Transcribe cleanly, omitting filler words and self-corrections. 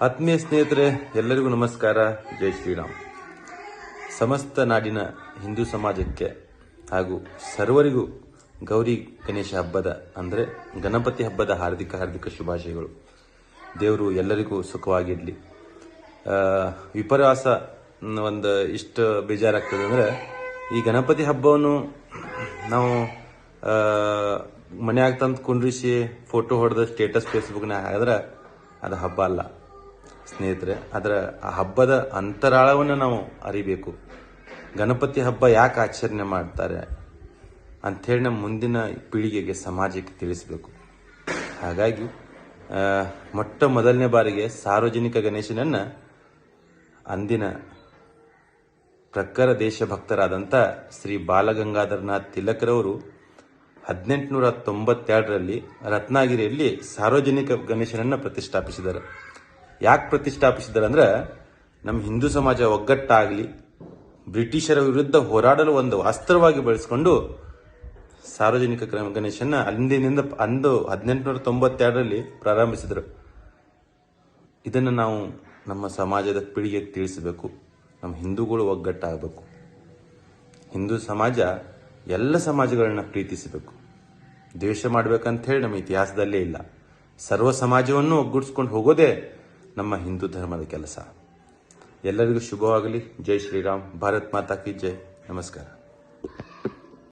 ಆತ್ಮೀಯ ಸ್ನೇಹಿತರೆ, ಎಲ್ಲರಿಗೂ ನಮಸ್ಕಾರ. ಜೈ ಶ್ರೀರಾಮ್. ಸಮಸ್ತ ನಾಡಿನ ಹಿಂದೂ ಸಮಾಜಕ್ಕೆ ಹಾಗೂ ಸರ್ವರಿಗೂ ಗೌರಿ ಗಣೇಶ ಹಬ್ಬದ ಅಂದರೆ ಗಣಪತಿ ಹಬ್ಬದ ಹಾರ್ದಿಕ ಶುಭಾಶಯಗಳು. ದೇವರು ಎಲ್ಲರಿಗೂ ಸುಖವಾಗಿರಲಿ. ವಿಪರ್ಯಾಸ ಒಂದು ಇಷ್ಟು ಬೇಜಾರಾಗ್ತದೆ ಅಂದರೆ, ಈ ಗಣಪತಿ ಹಬ್ಬವನ್ನು ನಾವು ಮನ್ಯಾಗ ತಂದು ಕುಂಡ್ರಿಸಿ ಫೋಟೋ ಹೊಡೆದ ಸ್ಟೇಟಸ್ ಫೇಸ್ಬುಕ್ನಾಗ ಹಾಕಿದ್ರೆ ಅದು ಹಬ್ಬ ಅಲ್ಲ ಸ್ನೇಹಿತರೆ. ಅದರ ಆ ಹಬ್ಬದ ಅಂತರಾಳವನ್ನು ನಾವು ಅರಿಬೇಕು. ಗಣಪತಿ ಹಬ್ಬ ಯಾಕೆ ಆಚರಣೆ ಮಾಡ್ತಾರೆ ಅಂಥೇಳಿ ನಮ್ಮ ಮುಂದಿನ ಪೀಳಿಗೆಗೆ, ಸಮಾಜಕ್ಕೆ ತಿಳಿಸಬೇಕು. ಹಾಗಾಗಿ ಮೊದಲನೇ ಬಾರಿಗೆ ಸಾರ್ವಜನಿಕ ಗಣೇಶನನ್ನು ಅಂದಿನ ಪ್ರಖರ ದೇಶಭಕ್ತರಾದಂಥ ಶ್ರೀ ಬಾಲಗಂಗಾಧರನಾಥ್ ತಿಲಕರವರು 1892ರಲ್ಲಿ ರತ್ನಾಗಿರಿಯಲ್ಲಿ ಸಾರ್ವಜನಿಕ ಗಣೇಶನನ್ನು ಪ್ರತಿಷ್ಠಾಪಿಸಿದರು. ಯಾಕೆ ಪ್ರತಿಷ್ಠಾಪಿಸಿದ್ದಾರೆ ಅಂದ್ರೆ, ನಮ್ಮ ಹಿಂದೂ ಸಮಾಜ ಒಗ್ಗಟ್ಟಾಗಲಿ, ಬ್ರಿಟಿಷರ ವಿರುದ್ಧ ಹೋರಾಡಲು ಒಂದು ಅಸ್ತ್ರವಾಗಿ ಬಳಸಿಕೊಂಡು ಸಾರ್ವಜನಿಕ ಗಣೇಶನ ಅಂದಿನಿಂದ 1892ರಲ್ಲಿ ಪ್ರಾರಂಭಿಸಿದರು. ಇದನ್ನು ನಾವು ನಮ್ಮ ಸಮಾಜದ ಪೀಳಿಗೆಗೆ ತಿಳಿಸಬೇಕು. ನಮ್ಮ ಹಿಂದೂಗಳು ಒಗ್ಗಟ್ಟಾಗಬೇಕು. ಹಿಂದೂ ಸಮಾಜ ಎಲ್ಲ ಸಮಾಜಗಳನ್ನ ಪ್ರೀತಿಸಬೇಕು. ದ್ವೇಷ ಮಾಡ್ಬೇಕಂತ ಹೇಳಿ ನಮ್ಮ ಇತಿಹಾಸದಲ್ಲೇ ಇಲ್ಲ. ಸರ್ವ ಸಮಾಜವನ್ನು ಒಗ್ಗೂಡಿಸ್ಕೊಂಡು ಹೋಗೋದೇ ನಮ್ಮ ಹಿಂದೂ ಧರ್ಮದ ಕೆಲಸ. ಎಲ್ಲರಿಗೂ ಶುಭವಾಗಲಿ. ಜೈ ಶ್ರೀರಾಮ್. ಭಾರತ್ ಮಾತಾ ಕಿ ಜೈ. ನಮಸ್ಕಾರ.